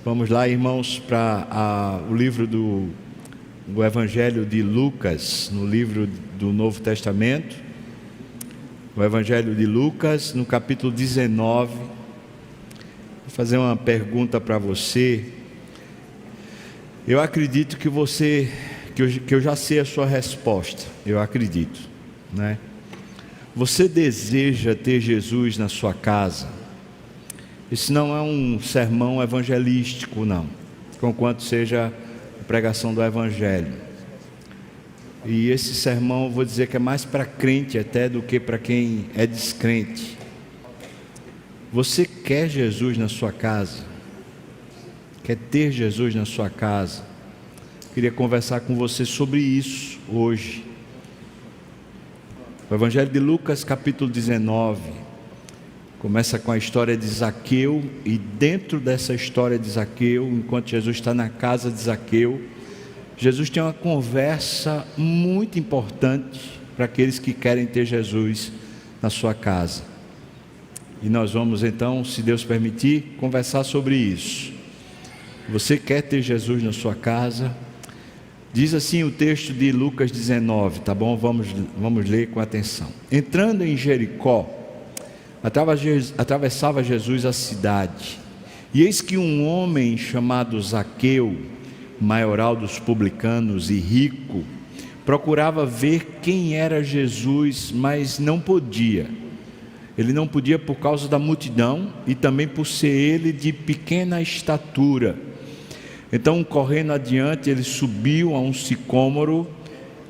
Vamos lá, irmãos, para o livro do Evangelho de Lucas, no livro do Novo Testamento. O Evangelho de Lucas, no capítulo 19. Vou fazer uma pergunta para você. Eu acredito que eu já sei a sua resposta. Eu acredito, né? Você deseja ter Jesus na sua casa? Esse não é um sermão evangelístico, não, conquanto seja a pregação do Evangelho. E esse sermão, eu vou dizer que é mais para crente até do que para quem é descrente. Você quer Jesus na sua casa? Quer ter Jesus na sua casa? Queria conversar com você sobre isso hoje. O Evangelho de Lucas, capítulo 19. Começa com a história de Zaqueu, e dentro dessa história de Zaqueu, enquanto Jesus está na casa de Zaqueu, Jesus tem uma conversa muito importante para aqueles que querem ter Jesus na sua casa. E nós vamos então, se Deus permitir, conversar sobre isso. Você quer ter Jesus na sua casa? Diz assim o texto de Lucas 19, tá bom? Vamos ler com atenção. Entrando em Jericó, atravessava Jesus a cidade, e eis que um homem chamado Zaqueu, maioral dos publicanos e rico, procurava ver quem era Jesus, mas não podia. Ele não podia por causa da multidão e também por ser ele de pequena estatura. Então, correndo adiante, ele subiu a um sicômoro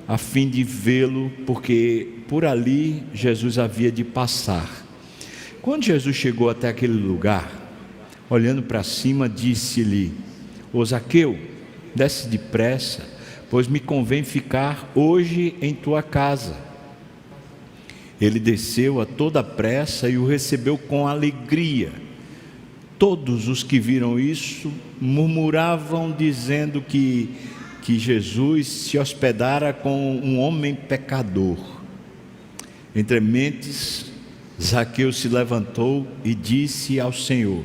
a fim de vê-lo, porque por ali Jesus havia de passar. Quando Jesus chegou até aquele lugar, olhando para cima, disse-lhe: Ô Zaqueu, desce depressa, pois me convém ficar hoje em tua casa. Ele desceu a toda pressa e o recebeu com alegria. Todos os que viram isso murmuravam, dizendo que Jesus se hospedara com um homem pecador. Entre mentes, Zaqueu se levantou e disse ao Senhor: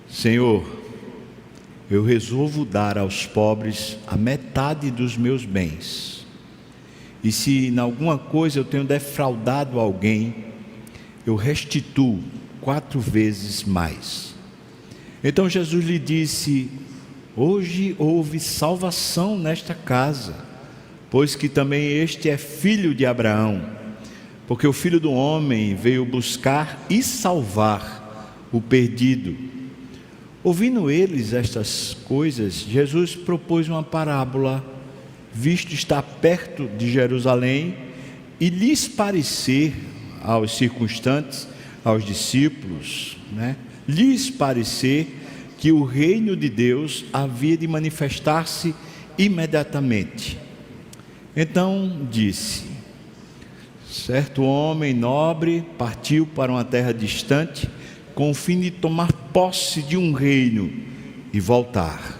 Senhor, eu resolvo dar aos pobres a metade dos meus bens. E se em alguma coisa eu tenho defraudado alguém, eu restituo 4 vezes mais. Então Jesus lhe disse: hoje houve salvação nesta casa, pois que também este é filho de Abraão. Porque o Filho do Homem veio buscar e salvar o perdido. Ouvindo eles estas coisas, Jesus propôs uma parábola, visto estar perto de Jerusalém, e lhes parecer aos circunstantes, aos discípulos, lhes parecer que o reino de Deus havia de manifestar-se imediatamente. Então disse: certo homem nobre partiu para uma terra distante, com o fim de tomar posse de um reino e voltar.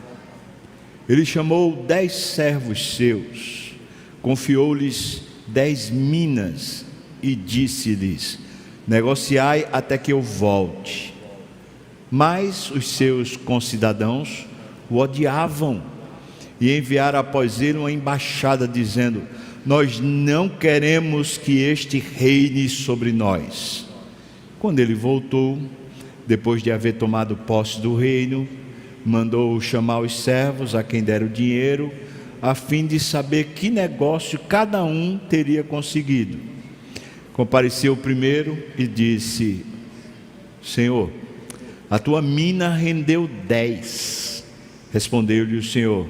Ele chamou 10 servos seus, confiou-lhes 10 minas e disse-lhes: negociai até que eu volte. Mas os seus concidadãos o odiavam e enviaram após ele uma embaixada dizendo: nós não queremos que este reine sobre nós. Quando ele voltou, depois de haver tomado posse do reino, mandou chamar os servos a quem deram o dinheiro, a fim de saber que negócio cada um teria conseguido. Compareceu o primeiro e disse: Senhor, a tua mina rendeu 10. Respondeu-lhe o Senhor: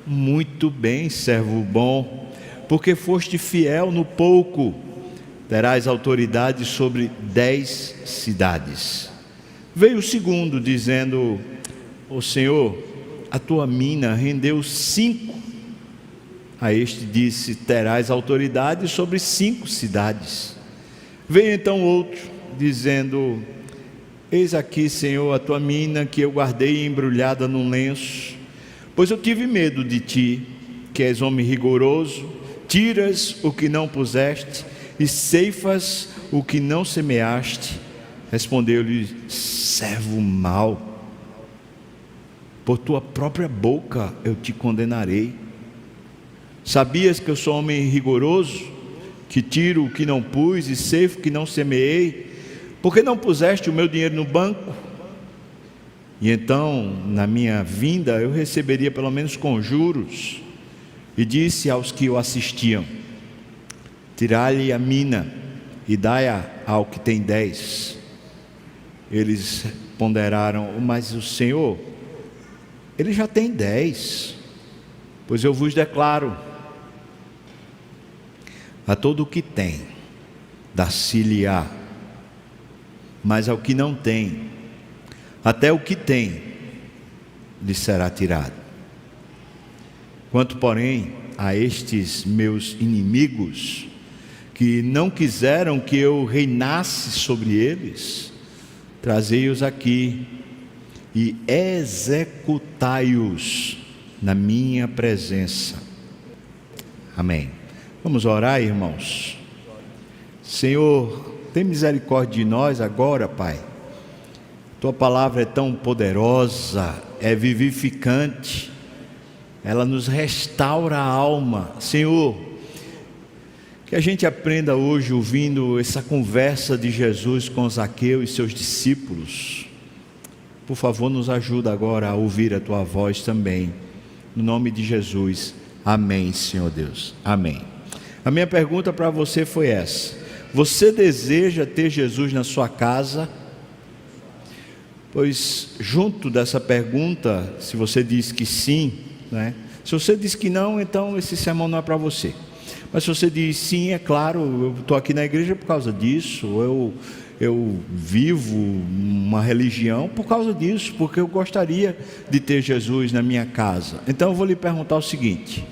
muito bem, servo bom, porque foste fiel no pouco, terás autoridade sobre 10 cidades. Veio o segundo, dizendo: ó Senhor, a tua mina rendeu 5. A este disse: terás autoridade sobre 5 cidades. Veio então outro, dizendo: eis aqui, Senhor, a tua mina que eu guardei embrulhada num lenço, pois eu tive medo de ti, que és homem rigoroso, tiras o que não puseste e ceifas o que não semeaste. Respondeu-lhe: servo mau, por tua própria boca eu te condenarei. Sabias que eu sou homem rigoroso, que tiro o que não pus e ceifo o que não semeei? Por que não puseste o meu dinheiro no banco? E então, na minha vinda, eu receberia pelo menos com juros. E disse aos que o assistiam: tirai-lhe a mina e dai-a ao que tem 10. Eles ponderaram: mas o Senhor, ele já tem 10. Pois eu vos declaro: a todo o que tem, dá-se-lhe-á, mas ao que não tem, até o que tem, lhe será tirado. Quanto, porém, a estes meus inimigos, que não quiseram que eu reinasse sobre eles, trazei-os aqui e executai-os na minha presença. Amém. Vamos orar, irmãos. Senhor, tem misericórdia de nós agora, Pai. Tua palavra é tão poderosa, é vivificante, ela nos restaura a alma. Senhor, que a gente aprenda hoje ouvindo essa conversa de Jesus com Zaqueu e seus discípulos. Por favor, nos ajuda agora a ouvir a tua voz também. No nome de Jesus. Amém, Senhor Deus. Amém. A minha pergunta para você foi essa: você deseja ter Jesus na sua casa? Pois junto dessa pergunta, se você diz que sim, né? Se você diz que não, então esse sermão não é para você. Mas se você diz sim, é claro, eu estou aqui na igreja por causa disso, eu vivo uma religião por causa disso, porque eu gostaria de ter Jesus na minha casa. Então eu vou lhe perguntar o seguinte: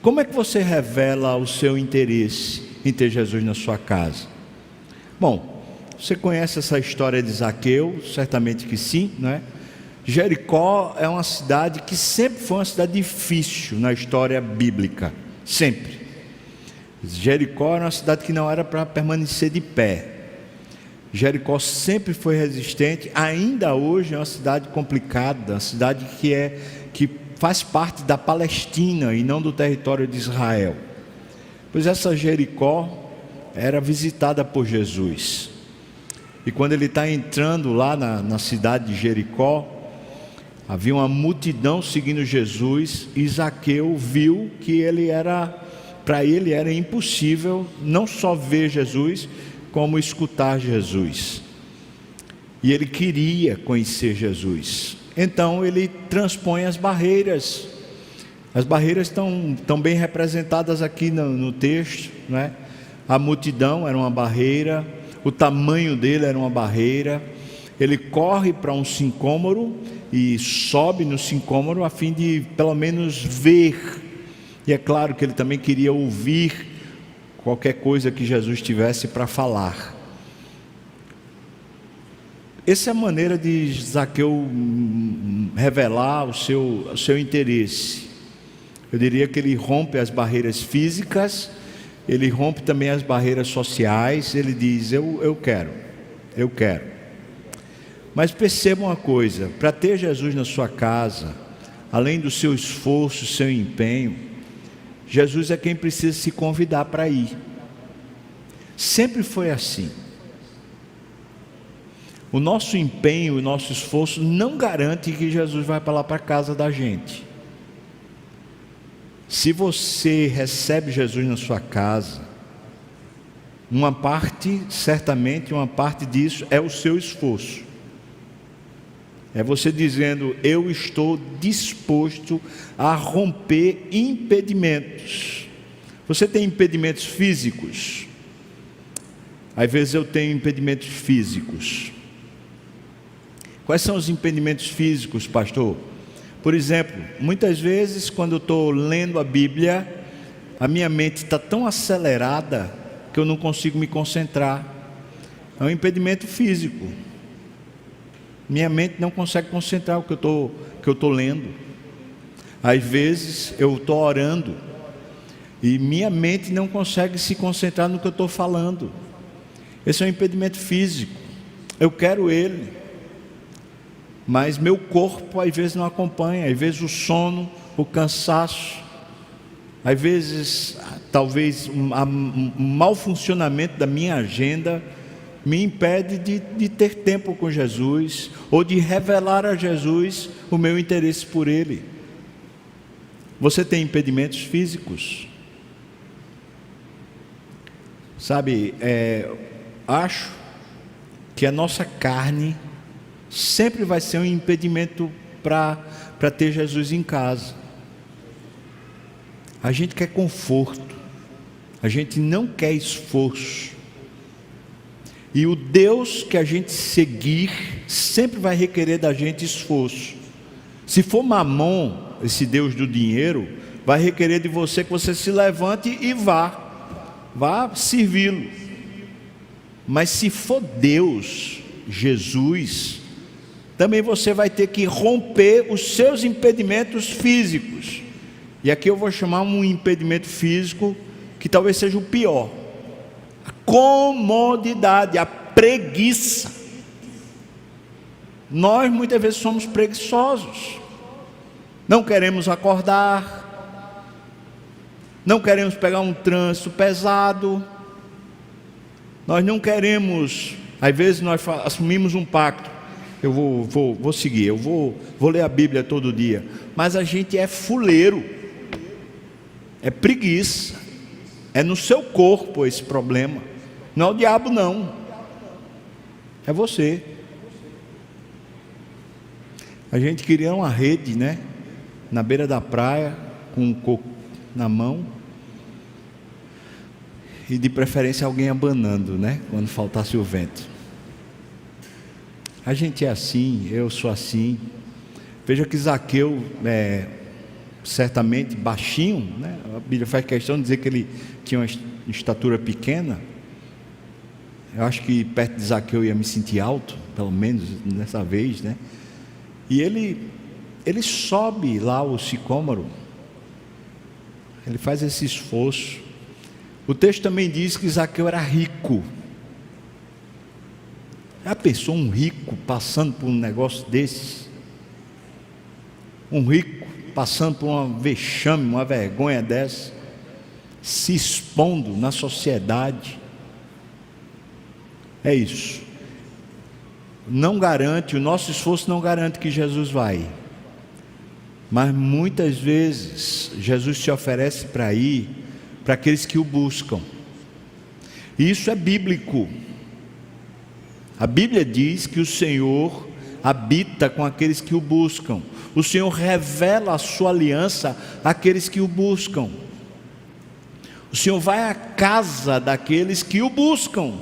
como é que você revela o seu interesse em ter Jesus na sua casa? Bom, você conhece essa história de Zaqueu? Certamente que sim, né? Jericó é uma cidade que sempre foi uma cidade difícil na história bíblica, sempre. Jericó era uma cidade que não era para permanecer de pé. Jericó sempre foi resistente, ainda hoje é uma cidade complicada, uma cidade que faz parte da Palestina e não do território de Israel. Pois essa Jericó era visitada por Jesus. E quando ele está entrando lá na cidade de Jericó, havia uma multidão seguindo Jesus, e Zaqueu viu que para ele era impossível não só ver Jesus, como escutar Jesus. E ele queria conhecer Jesus. Então ele transpõe as barreiras. As barreiras estão bem representadas aqui no texto, né? A multidão era uma barreira, o tamanho dele era uma barreira. Ele corre para um sicômoro e sobe no sicômoro a fim de pelo menos ver. E é claro que ele também queria ouvir qualquer coisa que Jesus tivesse para falar. Essa é a maneira de Zaqueu revelar o seu interesse. Eu diria que ele rompe as barreiras físicas, ele rompe também as barreiras sociais. Ele diz: eu quero. Mas perceba uma coisa: para ter Jesus na sua casa, além do seu esforço, seu empenho, Jesus é quem precisa se convidar para ir. Sempre foi assim. O nosso empenho, o nosso esforço não garante que Jesus vai para lá para a casa da gente. Se você recebe Jesus na sua casa, certamente uma parte disso é o seu esforço. É você dizendo: eu estou disposto a romper impedimentos. Você tem impedimentos físicos? Às vezes eu tenho impedimentos físicos. Quais são os impedimentos físicos, pastor? Por exemplo, muitas vezes quando eu estou lendo a Bíblia, a minha mente está tão acelerada que eu não consigo me concentrar. É um impedimento físico. Minha mente não consegue concentrar o que eu estou lendo. Às vezes eu estou orando e minha mente não consegue se concentrar no que eu estou falando. Esse é um impedimento físico. Eu quero ele. mas meu corpo às vezes não acompanha, às vezes o sono, o cansaço, às vezes talvez um mau funcionamento da minha agenda me impede de ter tempo com Jesus, ou de revelar a Jesus o meu interesse por Ele. Você tem impedimentos físicos? Sabe, acho que a nossa carne sempre vai ser um impedimento para ter Jesus em casa. A gente quer conforto, a gente não quer esforço. E o Deus que a gente seguir sempre vai requerer da gente esforço. Se for Mamon, esse Deus do dinheiro, vai requerer de você que você se levante e vá servi-lo. Mas se for Deus, Jesus, também você vai ter que romper os seus impedimentos físicos. E aqui eu vou chamar um impedimento físico que talvez seja o pior: a comodidade, a preguiça. Nós muitas vezes somos preguiçosos, não queremos acordar, não queremos pegar um trânsito pesado, nós não queremos, às vezes nós assumimos um pacto: eu vou seguir, eu vou ler a Bíblia todo dia, mas a gente é fuleiro, é preguiça, é no seu corpo esse problema, não é o diabo não, é você. A gente queria uma rede, né, na beira da praia, com um coco na mão, e de preferência alguém abanando, né, quando faltasse o vento. A gente é assim, eu sou assim. Veja que Zaqueu, certamente baixinho, né? A Bíblia faz questão de dizer que ele tinha uma estatura pequena. Eu acho que perto de Zaqueu eu ia me sentir alto, pelo menos nessa vez, né? E ele sobe lá o sicômoro, ele faz esse esforço. O texto também diz que Zaqueu era rico. Já pensou um rico passando por um negócio desse? Um rico passando por uma vexame, uma vergonha dessa, se expondo na sociedade. É isso. Não garante, o nosso esforço não garante que Jesus vai. Mas muitas vezes Jesus se oferece para ir para aqueles que o buscam. E isso é bíblico. A Bíblia diz que o Senhor habita com aqueles que o buscam. O Senhor revela a sua aliança àqueles que o buscam. O Senhor vai à casa daqueles que o buscam.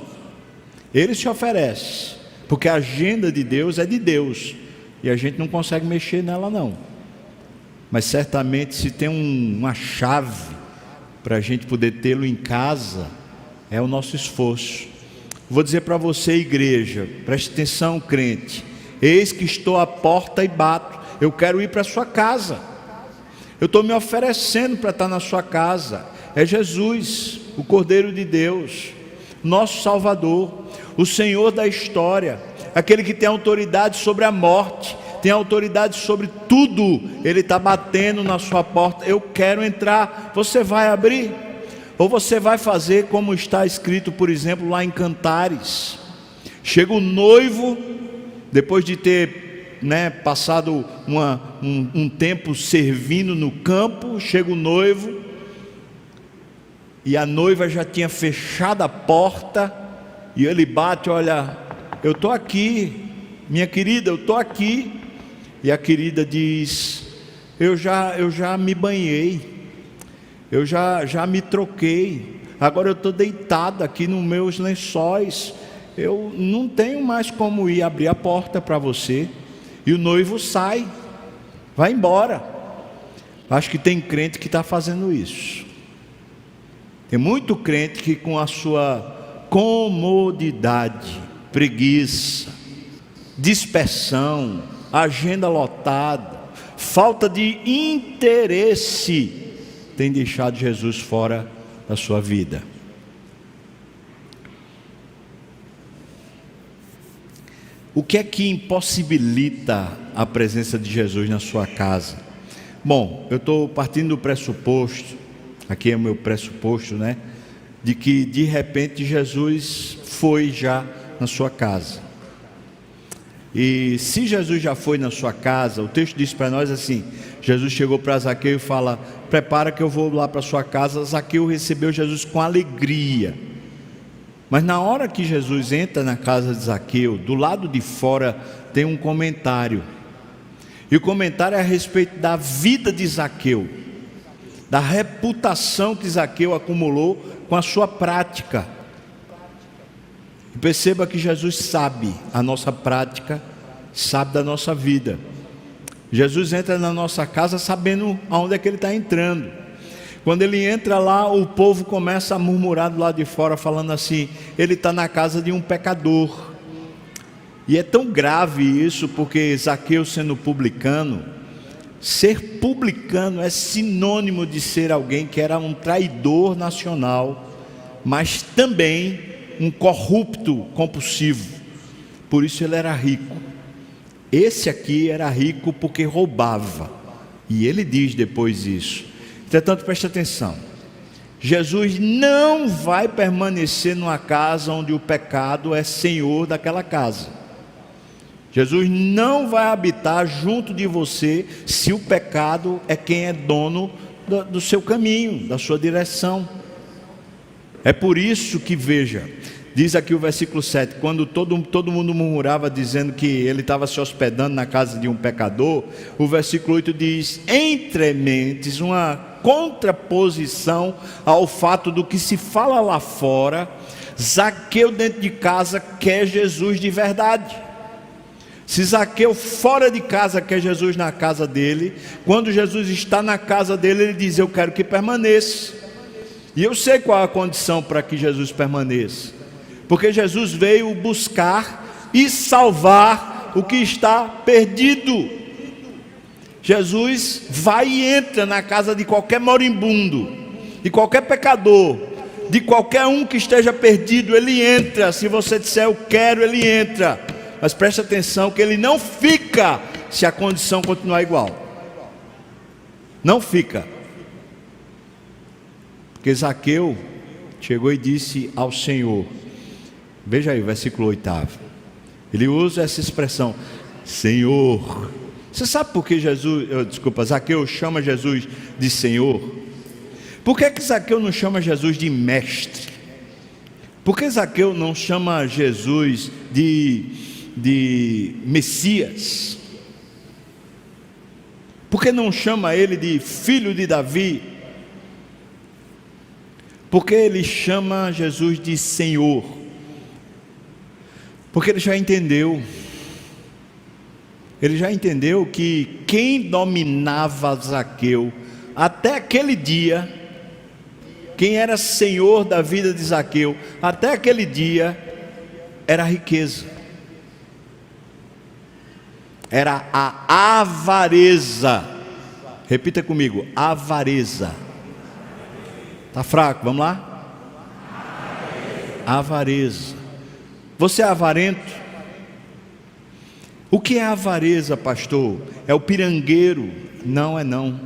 Ele se oferece, porque a agenda de Deus é de Deus, e a gente não consegue mexer nela não. Mas certamente se tem uma chave para a gente poder tê-lo em casa, é o nosso esforço. Vou dizer para você, igreja, preste atenção, crente: eis que estou à porta e bato. Eu quero ir para a sua casa, eu estou me oferecendo para estar na sua casa. É Jesus, o Cordeiro de Deus, nosso Salvador, o Senhor da história, aquele que tem autoridade sobre a morte, tem autoridade sobre tudo. Ele está batendo na sua porta. Eu quero entrar. Você vai abrir? Ou você vai fazer como está escrito, por exemplo, lá em Cantares? Chega o noivo, depois de ter passado um tempo servindo no campo, chega o noivo, e a noiva já tinha fechado a porta, e ele bate: olha, eu estou aqui, minha querida, eu estou aqui. E a querida diz: eu já me banhei, eu já me troquei, agora eu estou deitada aqui nos meus lençóis, eu não tenho mais como ir abrir a porta para você. E o noivo sai, vai embora. Acho que tem crente que está fazendo isso. Tem muito crente que, com a sua comodidade, preguiça, dispersão, agenda lotada, falta de interesse, tem deixado Jesus fora da sua vida. O que é que impossibilita a presença de Jesus na sua casa? Bom, eu estou partindo do pressuposto, aqui é o meu pressuposto, né? De que de repente Jesus foi já na sua casa. E se Jesus já foi na sua casa, o texto diz para nós assim: Jesus chegou para Zaqueu e fala: prepara que eu vou lá para sua casa. Zaqueu recebeu Jesus com alegria. Mas na hora que Jesus entra na casa de Zaqueu, do lado de fora tem um comentário. E o comentário é a respeito da vida de Zaqueu, da reputação que Zaqueu acumulou com a sua prática. E perceba que Jesus sabe a nossa prática, sabe da nossa vida. Jesus entra na nossa casa sabendo aonde é que ele está entrando. Quando ele entra lá, o povo começa a murmurar do lado de fora, falando assim: ele está na casa de um pecador. E é tão grave isso, porque Zaqueu, sendo publicano, ser publicano é sinônimo de ser alguém que era um traidor nacional, mas também um corrupto compulsivo. Por isso ele era rico. Esse aqui era rico porque roubava, e ele diz depois isso. Entretanto, preste atenção: Jesus não vai permanecer numa casa onde o pecado é senhor daquela casa. Jesus não vai habitar junto de você se o pecado é quem é dono do seu caminho, da sua direção. É por isso que, veja, diz aqui o versículo 7, quando todo mundo murmurava dizendo que ele estava se hospedando na casa de um pecador, o versículo 8 diz: entre mentes, uma contraposição ao fato do que se fala lá fora. Zaqueu dentro de casa quer Jesus de verdade. Se Zaqueu fora de casa quer Jesus na casa dele, quando Jesus está na casa dele, ele diz: eu quero que permaneça. E eu sei qual é a condição para que Jesus permaneça, porque Jesus veio buscar e salvar o que está perdido. Jesus vai e entra na casa de qualquer moribundo, de qualquer pecador, de qualquer um que esteja perdido. Ele entra. Se você disser eu quero, ele entra. Mas preste atenção que ele não fica se a condição continuar igual. Não fica. Porque Zaqueu chegou e disse ao Senhor, veja aí o versículo 8, ele usa essa expressão, Senhor. Você sabe por que Zaqueu chama Jesus de Senhor? Por que Zaqueu não chama Jesus de mestre? Por que Zaqueu não chama Jesus de Messias? Por que não chama ele de filho de Davi? Porque ele chama Jesus de Senhor? Porque ele já entendeu que quem dominava Zaqueu até aquele dia, quem era senhor da vida de Zaqueu até aquele dia, era a riqueza, era a avareza. Repita comigo: avareza. Está fraco, vamos lá? Avareza. Você é avarento? O que é avareza, pastor? É o pirangueiro? Não é não.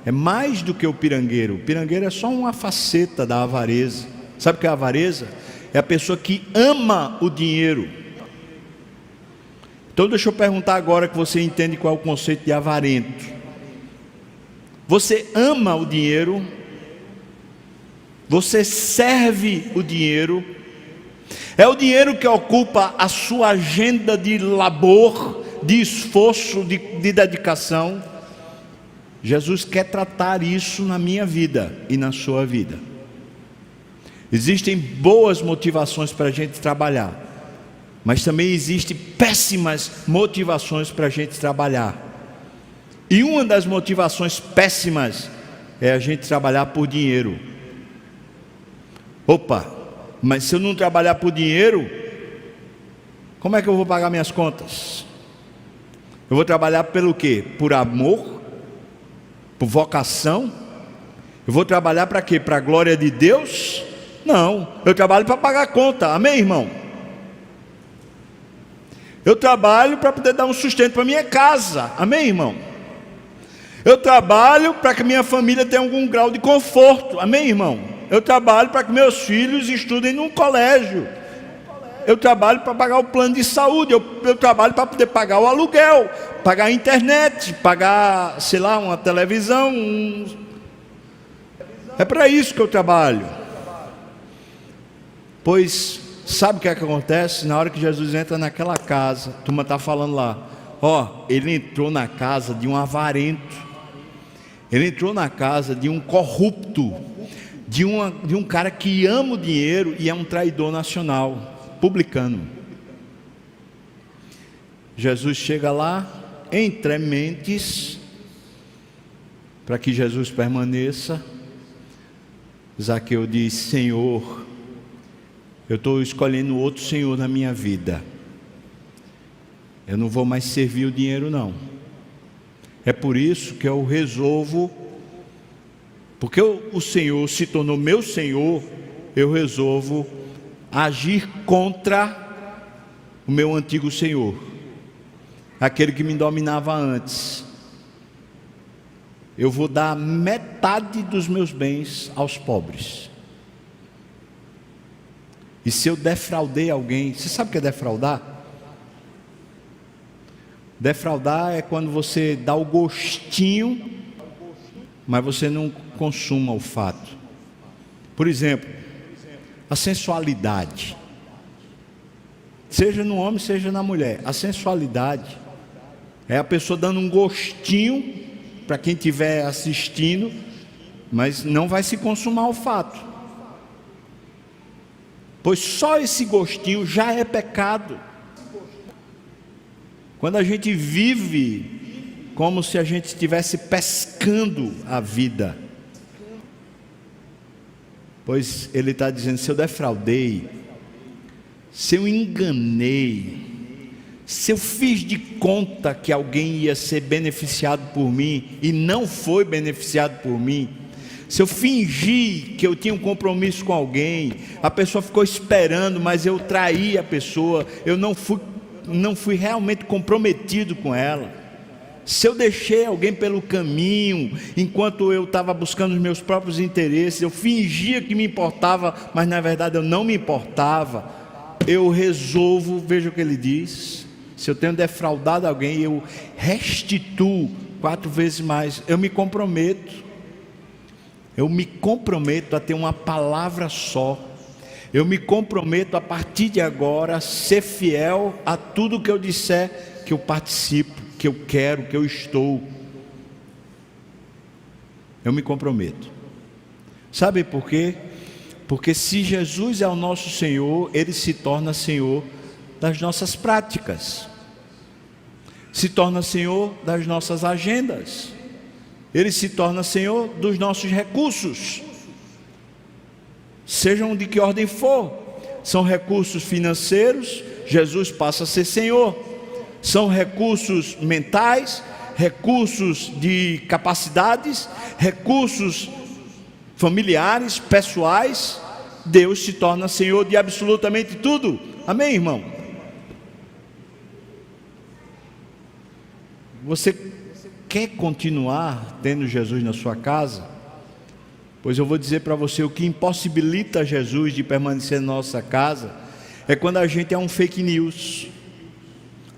É mais do que o pirangueiro. O pirangueiro é só uma faceta da avareza. Sabe o que é a avareza? É a pessoa que ama o dinheiro. Então deixa eu perguntar agora que você entende qual é o conceito de avarento. Você ama o dinheiro? Você serve o dinheiro? É o dinheiro que ocupa a sua agenda de labor, de esforço, de dedicação? Jesus quer tratar isso na minha vida e na sua vida. Existem boas motivações para a gente trabalhar, mas também existem péssimas motivações para a gente trabalhar. E uma das motivações péssimas é a gente trabalhar por dinheiro. Opa, mas se eu não trabalhar por dinheiro, como é que eu vou pagar minhas contas? Eu vou trabalhar pelo quê? Por amor? Por vocação? Eu vou trabalhar para quê? Para a glória de Deus? Não, eu trabalho para pagar a conta. Amém, irmão? Eu trabalho para poder dar um sustento para minha casa. Amém, irmão? Eu trabalho para que minha família tenha algum grau de conforto. Amém, irmão? Eu trabalho para que meus filhos estudem num colégio. Eu trabalho para pagar o plano de saúde. Eu trabalho para poder pagar o aluguel, pagar a internet, pagar, sei lá, uma televisão. É para isso que eu trabalho. Pois, sabe o que é que acontece? Na hora que Jesus entra naquela casa, a turma está falando lá, ele entrou na casa de um avarento, ele entrou na casa de um corrupto, de um cara que ama o dinheiro e é um traidor nacional, publicano. Jesus chega lá, entre mentes, para que Jesus permaneça. Zaqueu diz: Senhor, eu estou escolhendo outro Senhor na minha vida. Eu não vou mais servir o dinheiro, não. É por isso que eu resolvo, porque o Senhor se tornou meu Senhor, eu resolvo agir contra o meu antigo Senhor, aquele que me dominava antes. Eu vou dar metade dos meus bens aos pobres. E se eu defraudei alguém, você sabe o que é defraudar? Defraudar é quando você dá o gostinho, mas você não consuma o fato. Por exemplo, a sensualidade, seja no homem, seja na mulher. A sensualidade é a pessoa dando um gostinho para quem estiver assistindo, mas não vai se consumar o fato, pois só esse gostinho já é pecado. Quando a gente vive como se a gente estivesse pescando a vida, pois ele está dizendo: se eu defraudei, se eu enganei, se eu fiz de conta que alguém ia ser beneficiado por mim e não foi beneficiado por mim, se eu fingi que eu tinha um compromisso com alguém, a pessoa ficou esperando, mas eu traí a pessoa, eu não fui realmente comprometido com ela, se eu deixei alguém pelo caminho, enquanto eu estava buscando os meus próprios interesses, eu fingia que me importava, mas na verdade eu não me importava, eu resolvo, veja o que ele diz: se eu tenho defraudado alguém, eu restituo 4 vezes mais. Eu me comprometo a ter uma palavra só. Eu me comprometo a partir de agora a ser fiel a tudo que eu disser que eu participo, que eu quero, que eu estou. Eu me comprometo. Sabe por quê? Porque se Jesus é o nosso Senhor, Ele se torna Senhor das nossas práticas, se torna Senhor das nossas agendas, Ele se torna Senhor dos nossos recursos, sejam de que ordem for. São recursos financeiros, Jesus passa a ser Senhor. São recursos mentais, recursos de capacidades, recursos familiares, pessoais, Deus se torna Senhor de absolutamente tudo. Amém, irmão? Você quer continuar tendo Jesus na sua casa? Pois eu vou dizer para você: o que impossibilita Jesus de permanecer na nossa casa é quando a gente é um fake news.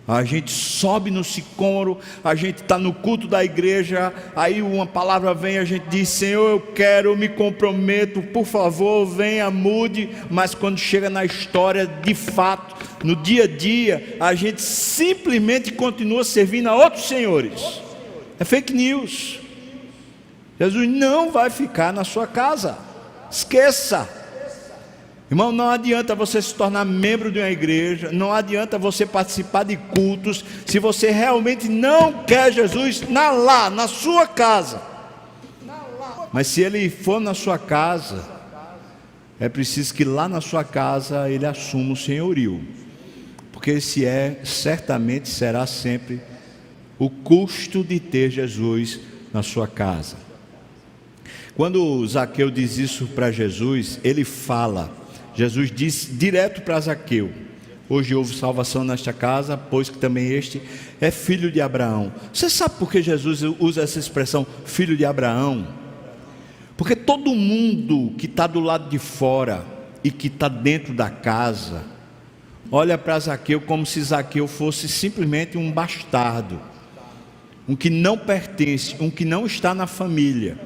A gente sobe no sicômoro, a gente está no culto da igreja, aí uma palavra vem, a gente diz: Senhor, eu quero, eu me comprometo, por favor, venha, mude. Mas quando chega na história, de fato, no dia a dia, a gente simplesmente continua servindo a outros senhores. É fake news. Jesus não vai ficar na sua casa, esqueça. Irmão, não adianta você se tornar membro de uma igreja, não adianta você participar de cultos, se você realmente não quer Jesus na sua casa. Mas se Ele for na sua casa, é preciso que lá na sua casa Ele assuma o senhorio, porque esse certamente será sempre o custo de ter Jesus na sua casa. Quando Zaqueu diz isso para Jesus, Jesus diz direto para Zaqueu: Hoje houve salvação nesta casa, pois que também este é filho de Abraão. Você sabe por que Jesus usa essa expressão, filho de Abraão? Porque todo mundo que está do lado de fora e que está dentro da casa, olha para Zaqueu como se Zaqueu fosse simplesmente um bastardo, um que não pertence, um que não está na família.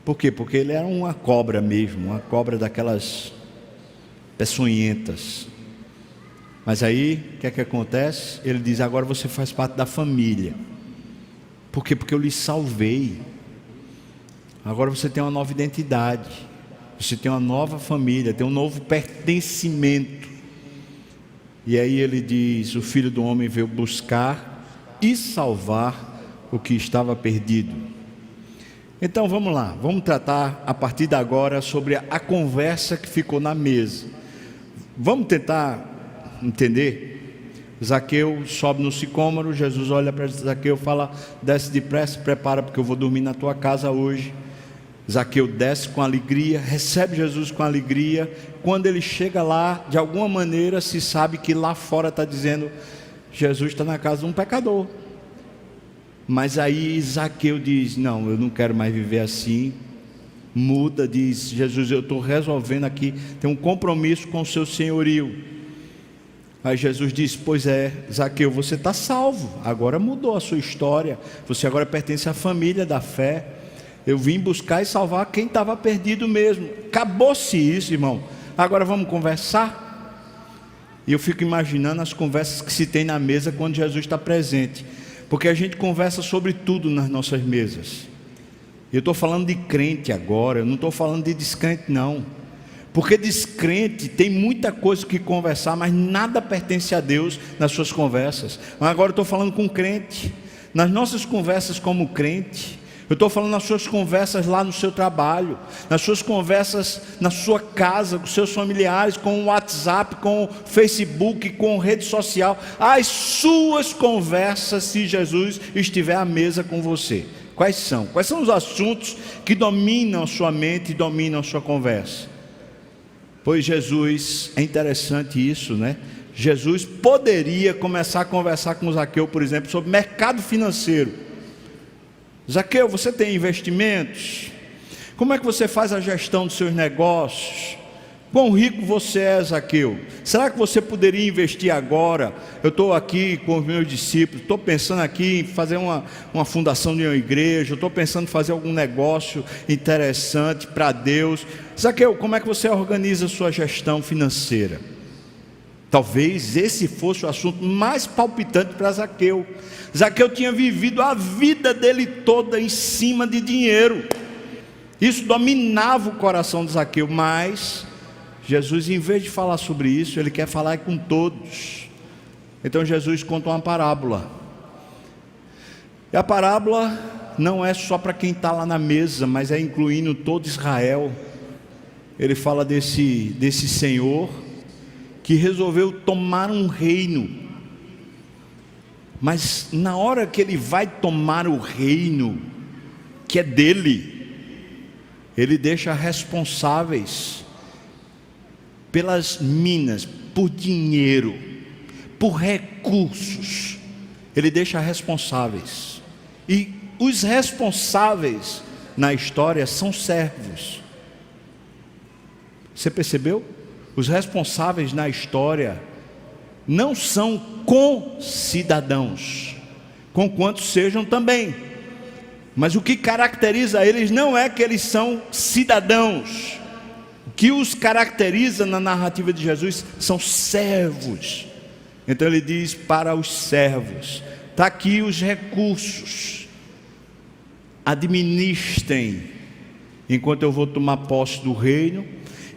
Por quê? Porque ele era uma cobra mesmo, uma cobra daquelas peçonhentas. Mas aí, o que é que acontece? Ele diz, agora você faz parte da família. Por quê? Porque eu lhe salvei. Agora você tem uma nova identidade, você tem uma nova família, tem um novo pertencimento. E aí ele diz, o Filho do Homem veio buscar e salvar o que estava perdido. Então vamos lá, vamos tratar a partir de agora sobre a conversa que ficou na mesa. Vamos tentar entender? Zaqueu sobe no sicômoro, Jesus olha para Zaqueu e fala, desce depressa, prepara porque eu vou dormir na tua casa hoje. Zaqueu desce com alegria, recebe Jesus com alegria. Quando ele chega lá, de alguma maneira se sabe que lá fora está dizendo, Jesus está na casa de um pecador. Mas aí Zaqueu diz, não, eu não quero mais viver assim. Muda, diz, Jesus, eu estou resolvendo aqui, tem um compromisso com o seu senhorio. Aí Jesus diz, pois é, Zaqueu, você está salvo, agora mudou a sua história, você agora pertence à família da fé. Eu vim buscar e salvar quem estava perdido mesmo. Acabou-se isso, irmão. Agora vamos conversar. E eu fico imaginando as conversas que se tem na mesa quando Jesus está presente, porque a gente conversa sobre tudo nas nossas mesas. Eu estou falando de crente agora, eu não estou falando de descrente não, porque descrente tem muita coisa que conversar, mas nada pertence a Deus nas suas conversas. Mas agora eu estou falando com crente, nas nossas conversas como crente. Eu estou falando nas suas conversas lá no seu trabalho, nas suas conversas na sua casa, com seus familiares, com o WhatsApp, com o Facebook, com rede social. As suas conversas, se Jesus estiver à mesa com você. Quais são? Quais são os assuntos que dominam a sua mente e dominam a sua conversa? Pois Jesus, é interessante isso, né? Jesus poderia começar a conversar com Zaqueu, por exemplo, sobre mercado financeiro. Zaqueu, você tem investimentos? Como é que você faz a gestão dos seus negócios? Quão rico você é, Zaqueu? Será que você poderia investir agora? Eu estou aqui com os meus discípulos, estou pensando aqui em fazer uma fundação de uma igreja, estou pensando em fazer algum negócio interessante para Deus. Zaqueu, como é que você organiza a sua gestão financeira? Talvez esse fosse o assunto mais palpitante para Zaqueu. Zaqueu tinha vivido a vida dele toda em cima de dinheiro. Isso dominava o coração de Zaqueu, mas Jesus, em vez de falar sobre isso, ele quer falar com todos. Então Jesus conta uma parábola. E a parábola não é só para quem está lá na mesa, mas é incluindo todo Israel. Ele fala desse Senhor que resolveu tomar um reino. Mas na hora que ele vai tomar o reino, que é dele, ele deixa responsáveis pelas minas, por dinheiro, por recursos. Ele deixa responsáveis. E os responsáveis na história são servos. Você percebeu? Os responsáveis na história não são concidadãos, conquanto sejam também. Mas o que caracteriza eles não é que eles são cidadãos. O que os caracteriza na narrativa de Jesus são servos. Então ele diz para os servos: está aqui os recursos, administrem, enquanto eu vou tomar posse do reino,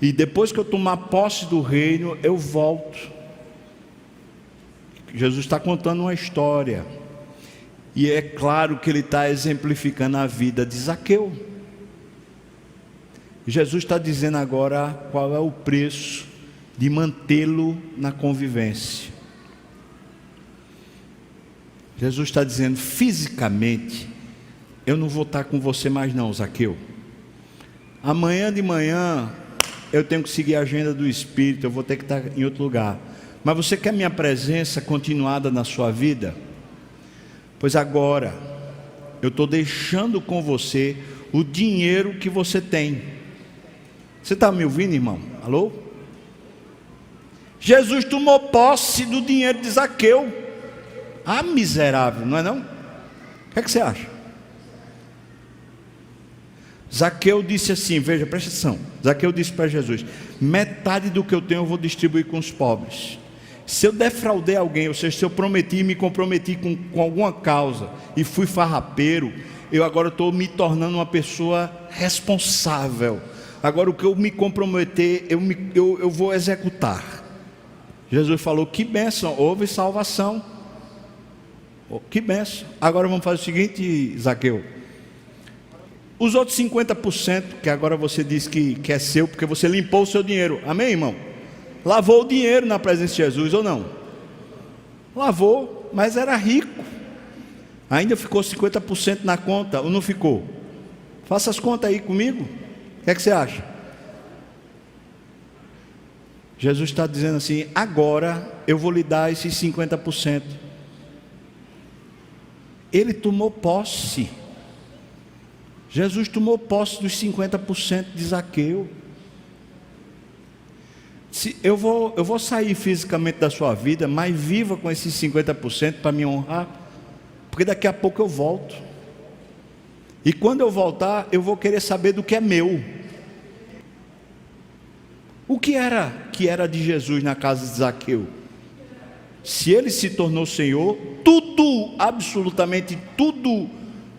e depois que eu tomar posse do reino, eu volto. Jesus está contando uma história, e é claro que ele está exemplificando a vida de Zaqueu. Jesus está dizendo agora qual é o preço de mantê-lo na convivência. Jesus está dizendo: fisicamente eu não vou estar com você mais não, Zaqueu. Amanhã de manhã eu tenho que seguir a agenda do Espírito, eu vou ter que estar em outro lugar. Mas você quer minha presença continuada na sua vida? Pois agora, eu estou deixando com você o dinheiro que você tem. Você está me ouvindo, irmão? Alô? Jesus tomou posse do dinheiro de Zaqueu. Ah, miserável, não é não? O que é que você acha? Zaqueu disse assim, veja, presta atenção. Zaqueu disse para Jesus: metade do que eu tenho eu vou distribuir com os pobres. Se eu defraudei alguém, ou seja, se eu prometi e me comprometi com alguma causa e fui farrapeiro, eu agora estou me tornando uma pessoa responsável. Agora o que eu me comprometer, eu vou executar. Jesus falou: que bênção, houve salvação. Oh, que bênção. Agora vamos fazer o seguinte, Zaqueu. Os outros 50%, que agora você diz que é seu, porque você limpou o seu dinheiro. Amém, irmão? Lavou o dinheiro na presença de Jesus, ou não? Lavou, mas era rico. Ainda ficou 50% na conta, ou não ficou? Faça as contas aí comigo. O que é que você acha? Jesus está dizendo assim: agora eu vou lhe dar esses 50%. Ele tomou posse. Jesus tomou posse dos 50% de Zaqueu. Eu vou sair fisicamente da sua vida, mas viva com esses 50% para me honrar, porque daqui a pouco eu volto. E quando eu voltar, eu vou querer saber do que é meu. O que era de Jesus na casa de Zaqueu? Se ele se tornou Senhor, tudo, absolutamente tudo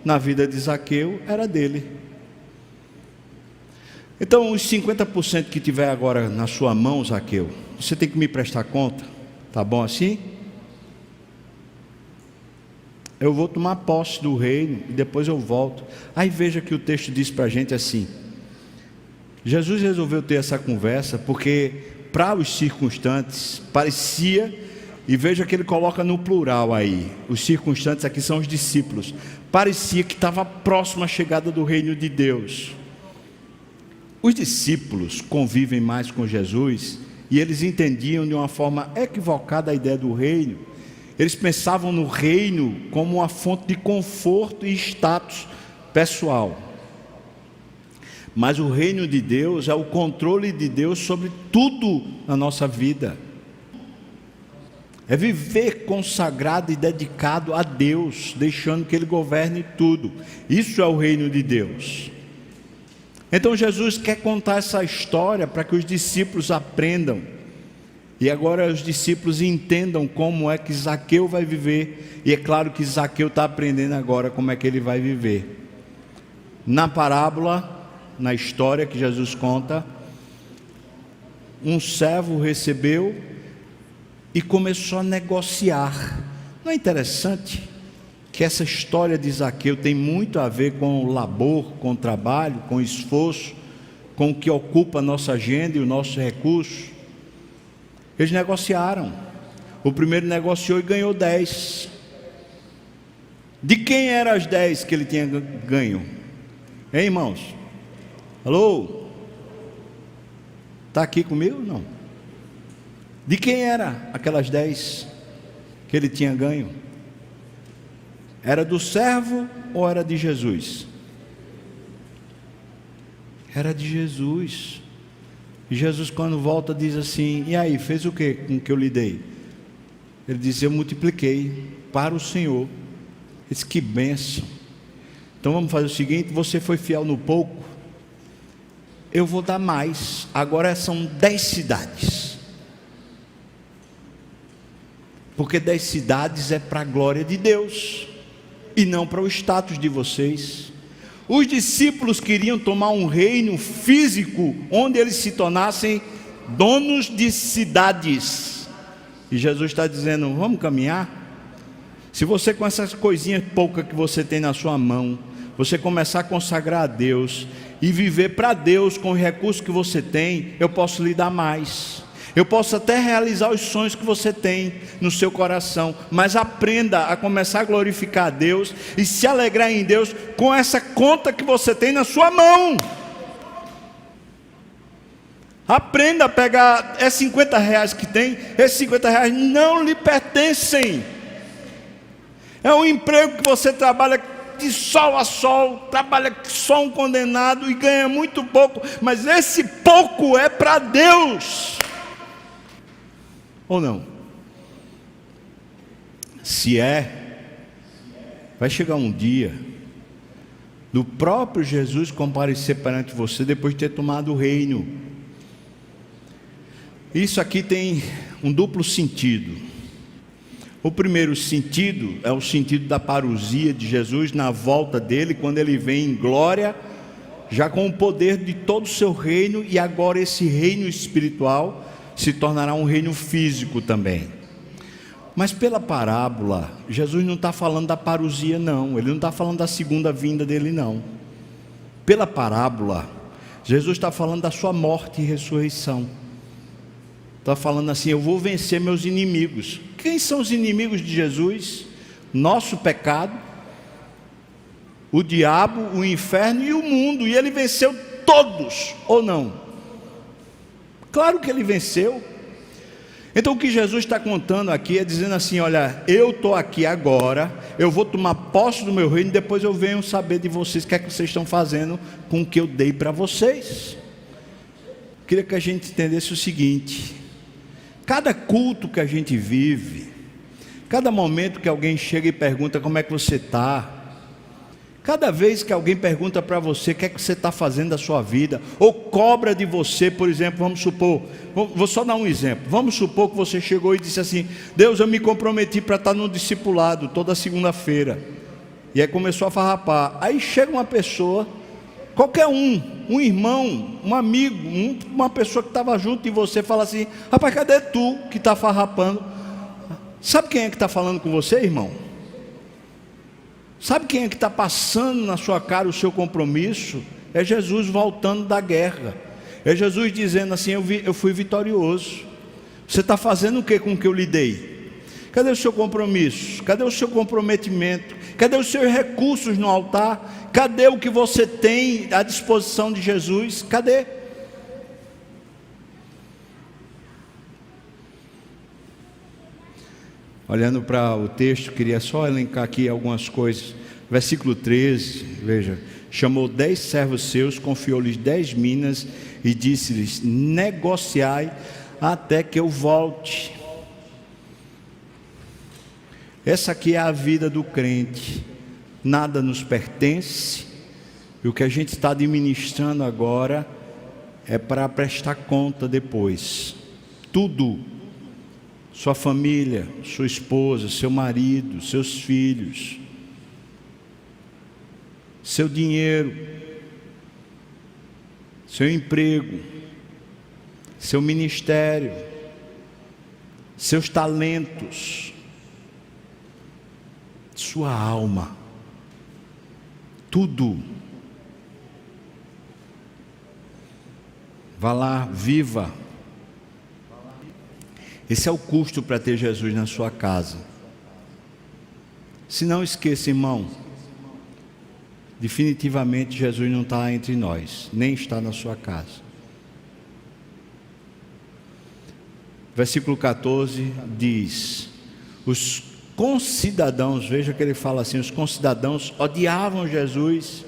na vida de Zaqueu era dele. Então os 50% que tiver agora na sua mão, Zaqueu, você tem que me prestar conta, tá bom assim? Eu vou tomar posse do reino e depois eu volto. Aí veja que o texto diz para a gente assim: Jesus resolveu ter essa conversa porque para os circunstantes parecia, e veja que ele coloca no plural aí, os circunstantes aqui são os discípulos, parecia que estava próximo à chegada do reino de Deus. Os discípulos convivem mais com Jesus e eles entendiam de uma forma equivocada a ideia do reino. Eles pensavam no reino como uma fonte de conforto e status pessoal. Mas o reino de Deus é o controle de Deus sobre tudo na nossa vida. É viver consagrado e dedicado a Deus, deixando que Ele governe tudo. Isso é o reino de Deus. Então Jesus quer contar essa história para que os discípulos aprendam. E agora os discípulos entendam como é que Zaqueu vai viver. E é claro que Zaqueu está aprendendo agora como é que ele vai viver. Na parábola, na história que Jesus conta, um servo recebeu e começou a negociar. Não é interessante que essa história de Zaqueu tem muito a ver com o labor, com o trabalho, com o esforço, com o que ocupa a nossa agenda e o nosso recurso? Eles negociaram. O primeiro negociou e ganhou 10. De quem eram as 10 que ele tinha ganho? Hein, irmãos? Alô? Está aqui comigo? Não. De quem era aquelas 10 que ele tinha ganho? Era do servo ou era de Jesus? Era de Jesus. E Jesus, quando volta, diz assim: e aí, fez o que com que eu lhe dei? Ele diz: eu multipliquei para o Senhor. Ele disse: que bênção. Então vamos fazer o seguinte: você foi fiel no pouco, eu vou dar mais. Agora são 10 cidades. Porque 10 cidades é para a glória de Deus e não para o status de vocês. Os discípulos queriam tomar um reino físico onde eles se tornassem donos de cidades. E Jesus está dizendo: vamos caminhar? Se você, com essas coisinhas poucas que você tem na sua mão, você começar a consagrar a Deus e viver para Deus com os recursos que você tem, eu posso lhe dar mais. Eu posso até realizar os sonhos que você tem no seu coração, mas aprenda a começar a glorificar a Deus e se alegrar em Deus com essa conta que você tem na sua mão. Aprenda a pegar, é 50 reais que tem, esses 50 reais não lhe pertencem. É um emprego que você trabalha de sol a sol, trabalha só um condenado e ganha muito pouco, mas esse pouco é para Deus. Ou não? Se é, vai chegar um dia do próprio Jesus comparecer perante você depois de ter tomado o reino. Isso aqui tem um duplo sentido. O primeiro sentido é o sentido da parousia de Jesus na volta dele, quando ele vem em glória, já com o poder de todo o seu reino, e agora esse reino espiritual se tornará um reino físico também. Mas pela parábola, Jesus não está falando da parousia não, ele não está falando da segunda vinda dele não. Pela parábola, Jesus está falando da sua morte e ressurreição. Está falando assim: eu vou vencer meus inimigos. Quem são os inimigos de Jesus? Nosso pecado, o diabo, o inferno e o mundo. E ele venceu todos, ou não? Claro que ele venceu. Então o que Jesus está contando aqui é dizendo assim: olha, eu estou aqui agora, eu vou tomar posse do meu reino, depois eu venho saber de vocês o que é que vocês estão fazendo com o que eu dei para vocês. Queria que a gente entendesse o seguinte: cada culto que a gente vive, cada momento que alguém chega e pergunta como é que você está, cada vez que alguém pergunta para você o que é que você está fazendo da sua vida, ou cobra de você, por exemplo, vamos supor, vou só dar um exemplo, vamos supor que você chegou e disse assim: Deus, eu me comprometi para estar no discipulado toda segunda-feira, e aí começou a farrapar. Aí chega uma pessoa, qualquer um irmão, um amigo, uma pessoa que estava junto de você, fala assim: rapaz, cadê tu que está farrapando? Sabe quem é que está falando com você, irmão? Sabe quem é que está passando na sua cara o seu compromisso? É Jesus voltando da guerra. É Jesus dizendo assim: eu fui vitorioso. Você está fazendo o que com o que eu lhe dei? Cadê o seu compromisso? Cadê o seu comprometimento? Cadê os seus recursos no altar? Cadê o que você tem à disposição de Jesus? Cadê? Olhando para o texto, queria só elencar aqui algumas coisas. Versículo 13, veja: chamou 10 servos seus, confiou-lhes 10 minas e disse-lhes: negociai até que eu volte. Essa aqui é a vida do crente. Nada nos pertence, e o que a gente está administrando agora é para prestar conta depois. Tudo: sua família, sua esposa, seu marido, seus filhos, seu dinheiro, seu emprego, seu ministério, seus talentos, sua alma, tudo. Vá lá, viva. Esse é o custo para ter Jesus na sua casa. Se não esqueça, irmão, definitivamente Jesus não está entre nós, nem está na sua casa. Versículo 14 diz: os concidadãos, veja que ele fala assim, os concidadãos odiavam Jesus,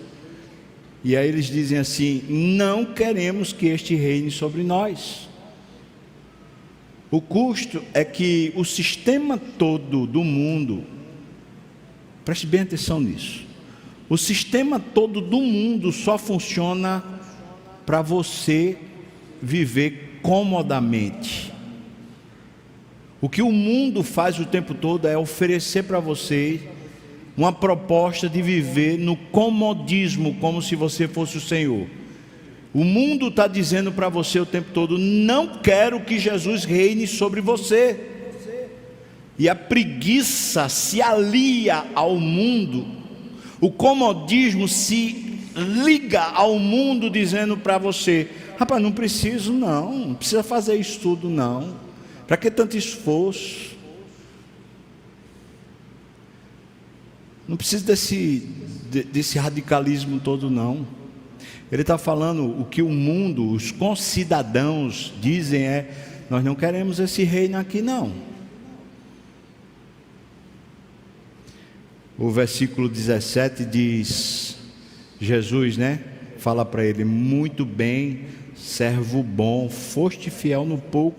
e aí eles dizem assim: não queremos que este reine sobre nós. O custo é que o sistema todo do mundo, preste bem atenção nisso, o sistema todo do mundo só funciona para você viver comodamente. O que o mundo faz o tempo todo é oferecer para você uma proposta de viver no comodismo, como se você fosse o Senhor. O mundo está dizendo para você o tempo todo: não quero que Jesus reine sobre você. E a preguiça se alia ao mundo, o comodismo se liga ao mundo, dizendo para você: rapaz, não preciso não precisa fazer isso tudo não, para que tanto esforço? Não precisa desse radicalismo todo não. Ele está falando o que o mundo, os concidadãos dizem nós não queremos esse reino aqui não. O versículo 17 diz, Jesus, fala para ele: muito bem, servo bom, foste fiel no pouco,